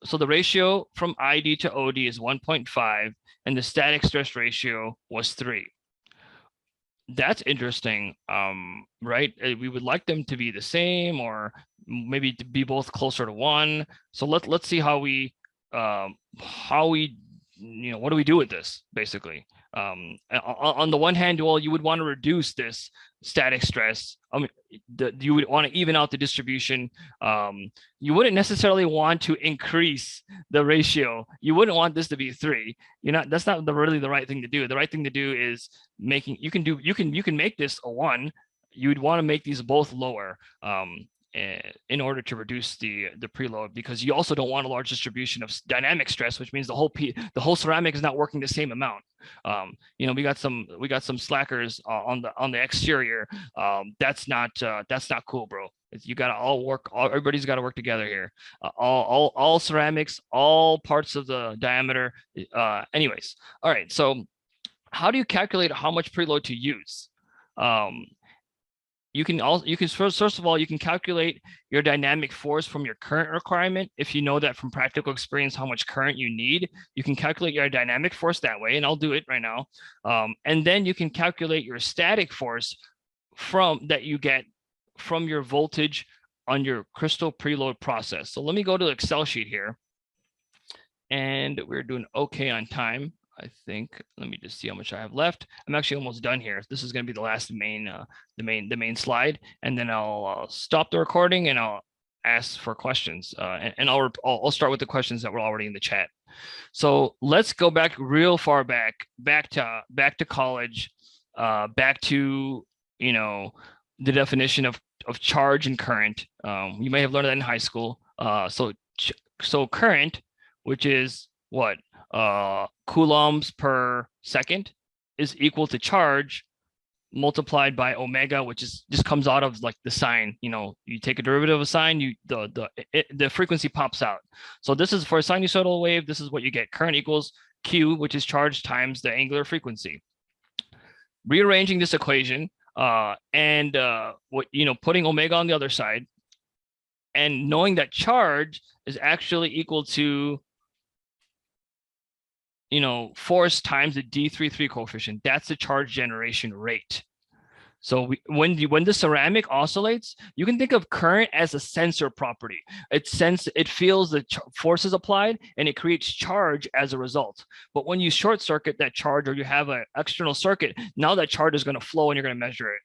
so the ratio from ID to OD is 1.5, and the static stress ratio was 3. That's interesting, right? We would like them to be the same, or maybe to be both closer to 1. So let's see how we what do we do with this, basically? On the one hand, well, you would want to reduce this static stress. You would want to even out the distribution. You wouldn't necessarily want to increase the ratio. You wouldn't want this to be 3. That's not really the right thing to do. The right thing to do is you can make this a 1. You'd want to make these both lower. In order to reduce the preload, because you also don't want a large distribution of dynamic stress, which means the whole ceramic is not working the same amount. We got some slackers on the exterior. That's not cool, bro. You got to everybody's got to work together here. All ceramics, all parts of the diameter. Anyways, all right. So how do you calculate how much preload to use? First of all, you can calculate your dynamic force from your current requirement. If you know that from practical experience how much current you need, you can calculate your dynamic force that way, and I'll do it right now. And then you can calculate your static force that you get from your voltage on your crystal preload process. So let me go to the Excel sheet here, and we're doing okay on time, I think. Let me just see how much I have left. I'm actually almost done here. This is going to be the last the main slide, and then I'll stop the recording and I'll ask for questions. And I'll start with the questions that were already in the chat. So let's go back real far back to college, back to the definition of charge and current. You may have learned that in high school. So current, which is what? Coulombs per second, is equal to charge multiplied by omega, which just comes out of like the sine. You take a derivative of a sine, the frequency pops out. So this is for a sinusoidal wave. This is what you get. Current equals Q, which is charge times the angular frequency. Rearranging this equation and putting omega on the other side, and knowing that charge is actually equal to force times the D33 coefficient. That's the charge generation rate. So when the ceramic oscillates, you can think of current as a sensor property. It feels the forces applied, and it creates charge as a result. But when you short circuit that charge, or you have an external circuit, now that charge is going to flow, and you're going to measure it,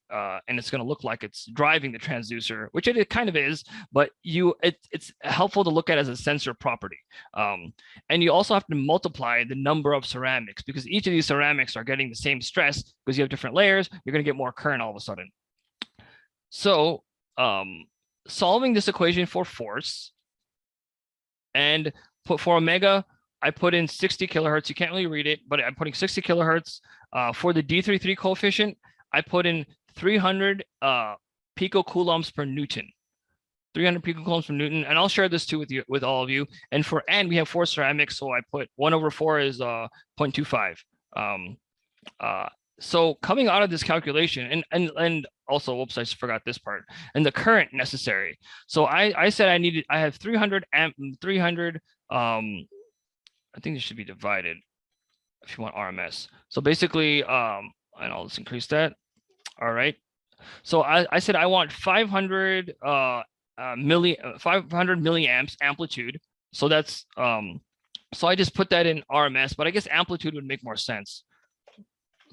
and it's going to look like it's driving the transducer, which it kind of is. But it's helpful to look at as a sensor property. And you also have to multiply the number of ceramics, because each of these ceramics are getting the same stress. Because you have different layers, you're going to get more current all of a sudden. So solving this equation for force, and for omega, I put in 60 kilohertz. You can't really read it, but I'm putting 60 kilohertz. For the D33 coefficient, I put in 300 picocoulombs per Newton. 300 picocoulombs per Newton, and I'll share this too with all of you. And we have 4 ceramics, so I put 1/4 is 0.25. So coming out of this calculation, and also, whoops, I just forgot this part, and the current necessary. So I said I have 300 I think this should be divided if you want RMS. So basically, and I'll just increase that. All right. So I said I want 500 milliamps amplitude. So that's so I just put that in RMS, but I guess amplitude would make more sense.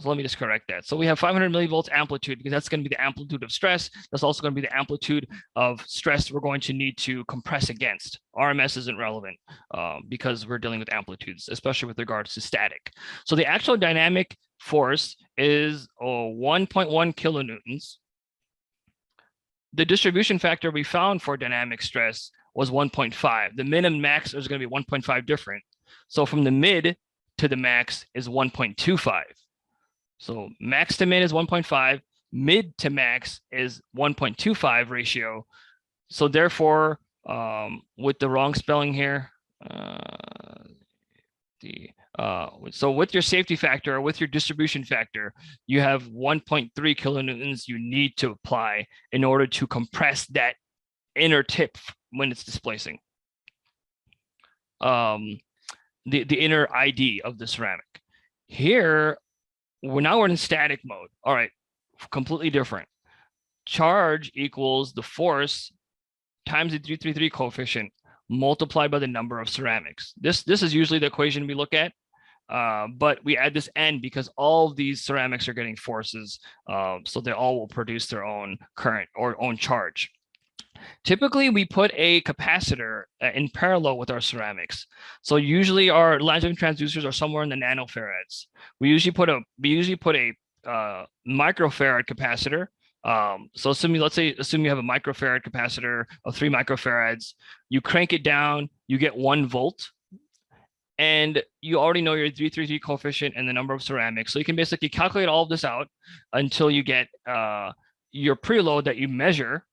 So let me just correct that. So we have 500 millivolts amplitude because that's going to be the amplitude of stress. That's also going to be the amplitude of stress we're going to need to compress against. RMS isn't relevant because we're dealing with amplitudes, especially with regards to static. So the actual dynamic force is 1.1 kilonewtons. The distribution factor we found for dynamic stress was 1.5. The min and max is going to be 1.5 different. So from the mid to the max is 1.25. So max to min is 1.5, mid to max is 1.25 ratio. So therefore, with the wrong spelling here, so with your safety factor or with your distribution factor, you have 1.3 kilonewtons you need to apply in order to compress that inner tip when it's displacing. The inner ID of the ceramic. Here, we're in static mode. All right, completely different. Charge equals the force times the 333 coefficient multiplied by the number of ceramics. This is usually the equation we look at, but we add this n because all of these ceramics are getting forces, so they all will produce their own current or own charge. Typically, we put a capacitor in parallel with our ceramics. So usually our Langevin transducers are somewhere in the nanofarads. We usually put a microfarad capacitor. So assume you have a microfarad capacitor of 3 microfarads. You crank it down, you get 1 volt. And you already know your 333 coefficient and the number of ceramics. So you can basically calculate all of this out until you get your preload that you measure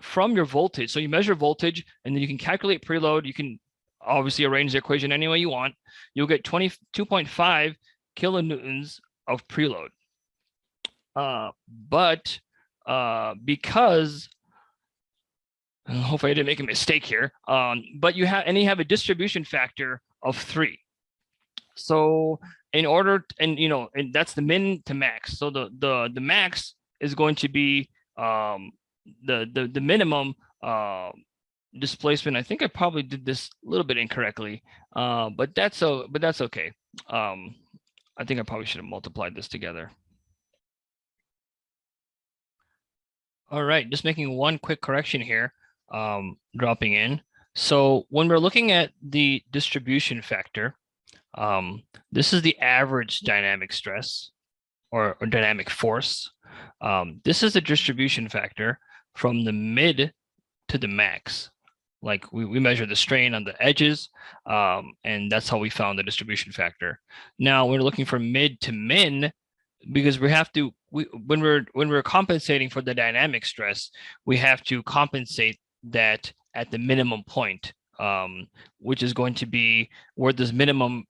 from your voltage. So you measure voltage and then you can calculate preload. You can obviously arrange the equation any way you want. You'll get 22.5 kilonewtons of preload. But because hopefully I didn't make a mistake here, but you have a distribution factor of 3. So in order, and that's the min to max. So the max is going to be the minimum displacement. I think I probably did this a little bit incorrectly, but that's okay. I think I probably should have multiplied this together. All right, just making one quick correction here, dropping in. So when we're looking at the distribution factor, this is the average dynamic stress or dynamic force. This is the distribution factor from the mid to the max. Like we measure the strain on the edges, and that's how we found the distribution factor. Now we're looking for mid to min because when we're compensating for the dynamic stress, we have to compensate that at the minimum point, which is going to be where this minimum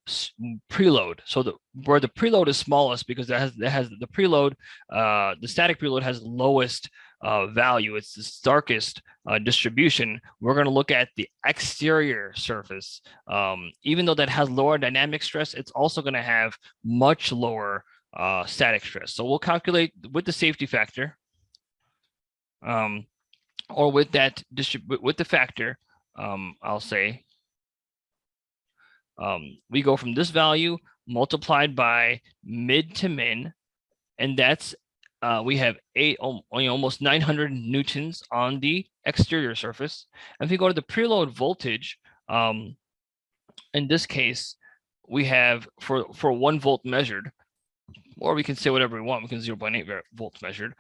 preload. So where the preload is smallest, because that has the preload, the static preload has lowest value. It's the starkest distribution. We're going to look at the exterior surface. Even though that has lower dynamic stress, it's also going to have much lower static stress. So we'll calculate with the safety factor, or with that with the factor. I'll say we go from this value multiplied by mid to min, and that's we have almost 900 newtons on the exterior surface. And if we go to the preload voltage, in this case, we have for 1 volt measured, or we can say whatever we want. We can 0.8 volts measured.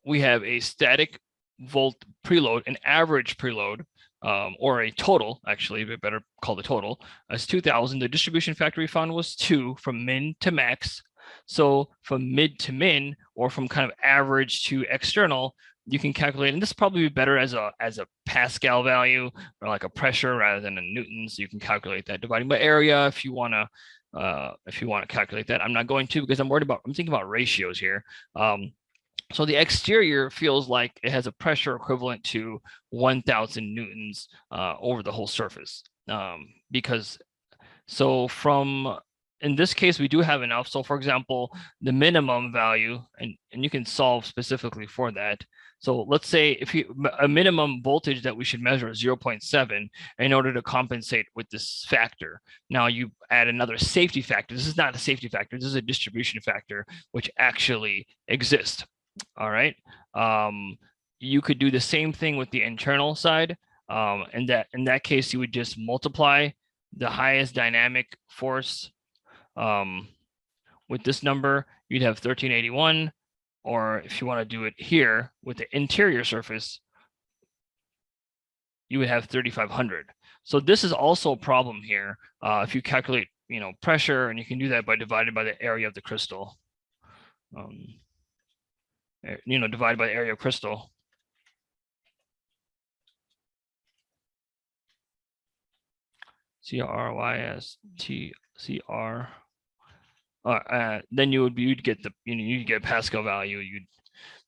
We have a static volt preload, an average preload, or a total, actually, we better call the total, as 2000. The distribution factor we found was 2 from min to max. So from mid to min, or from kind of average to external, you can calculate, and this probably be better as a Pascal value or like a pressure rather than a Newton. So you can calculate that dividing by area if you want to calculate that. I'm not going to because I'm thinking about ratios here. So the exterior feels like it has a pressure equivalent to 1,000 newtons over the whole surface. From in this case, we do have enough. So for example, the minimum value, and you can solve specifically for that. So let's say if a minimum voltage that we should measure is 0.7 in order to compensate with this factor. Now you add another safety factor. This is not a safety factor. This is a distribution factor, which actually exists. All right. You could do the same thing with the internal side. In that case, you would just multiply the highest dynamic force with this number, you'd have 1381, or if you want to do it here with the interior surface, you would have 3500. So this is also a problem here. If you calculate, pressure, and you can do that by divided by the area of the crystal. Divided by the area of crystal. CRYSTCR. Then you'd get the you'd get Pascal value. You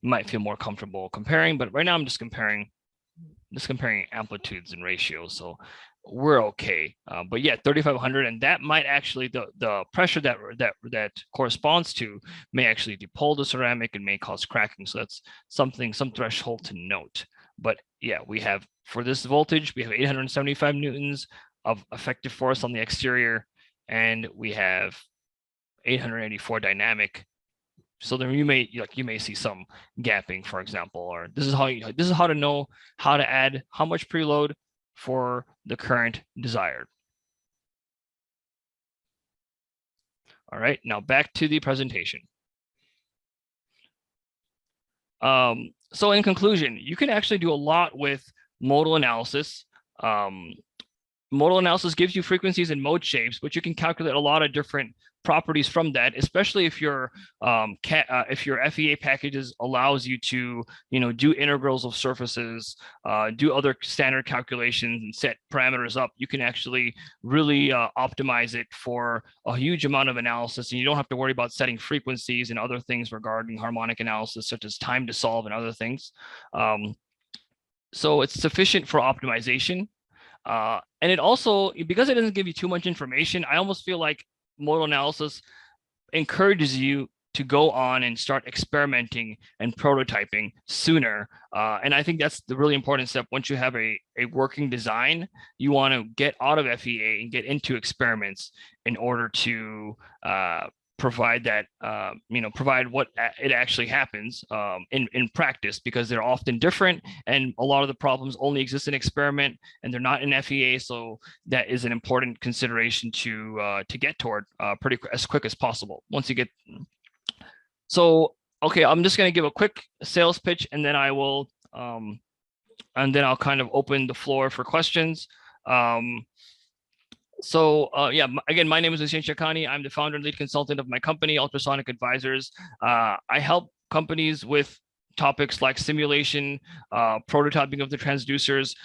might feel more comfortable comparing, but right now I'm just comparing amplitudes and ratios, so we're okay. But yeah, 3500, and that might actually the pressure that corresponds to may actually depole the ceramic and may cause cracking. So that's some threshold to note. But yeah, we have for this voltage we have 875 newtons of effective force on the exterior, and we have 884 dynamic. So then you may see some gapping, for example, or this is how to know how to add how much preload for the current desired. All right, now back to the presentation. So in conclusion, you can actually do a lot with modal analysis. Modal analysis gives you frequencies and mode shapes, but you can calculate a lot of different properties from that, especially if your FEA packages allows you to do integrals of surfaces, do other standard calculations and set parameters up. You can actually really optimize it for a huge amount of analysis, and you don't have to worry about setting frequencies and other things regarding harmonic analysis, such as time to solve and other things. So it's sufficient for optimization. And it also, because it doesn't give you too much information, I almost feel like modal analysis encourages you to go on and start experimenting and prototyping sooner. And I think that's the really important step. Once you have a working design, you want to get out of FEA and get into experiments in order to provide that, provide what it actually happens in practice, because they're often different and a lot of the problems only exist in experiment and they're not in FEA. So that is an important consideration to get toward as quick as possible once you get. So, okay, I'm just going to give a quick sales pitch, and then I will, and then I'll kind of open the floor for questions. Yeah, again, my name is Hussein Shakani. I'm the founder and lead consultant of my company, Ultrasonic Advisors. I help companies with topics like simulation, prototyping of the transducers,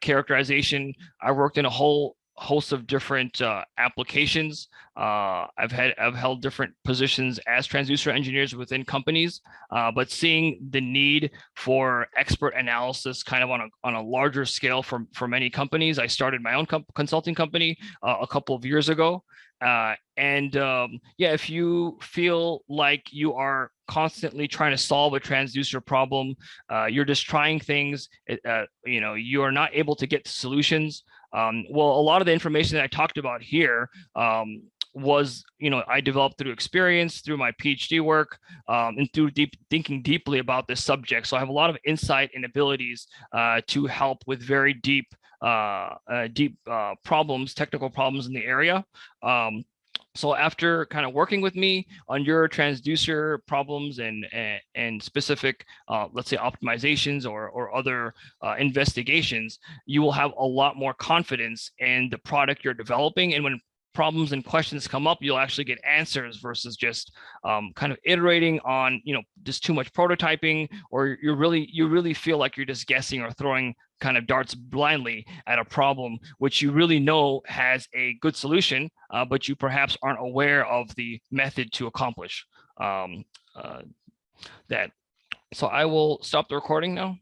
characterization. I worked in a whole host of different applications. I've held different positions as transducer engineers within companies, but seeing the need for expert analysis kind of on a larger scale for many companies, I started my own consulting company a couple of years ago. Yeah, if you feel like you are constantly trying to solve a transducer problem, you're just trying things, you are not able to get to solutions. Well, a lot of the information that I talked about here was, I developed through experience, through my PhD work, and through thinking deeply about this subject. So I have a lot of insight and abilities to help with very deep problems, technical problems in the area. So after kind of working with me on your transducer problems and specific, let's say, optimizations or other investigations, you will have a lot more confidence in the product you're developing. And when problems and questions come up, you'll actually get answers versus just kind of iterating on, just too much prototyping, or you really feel like you're just guessing or throwing kind of darts blindly at a problem which you really know has a good solution, but you perhaps aren't aware of the method to accomplish that. So I will stop the recording now.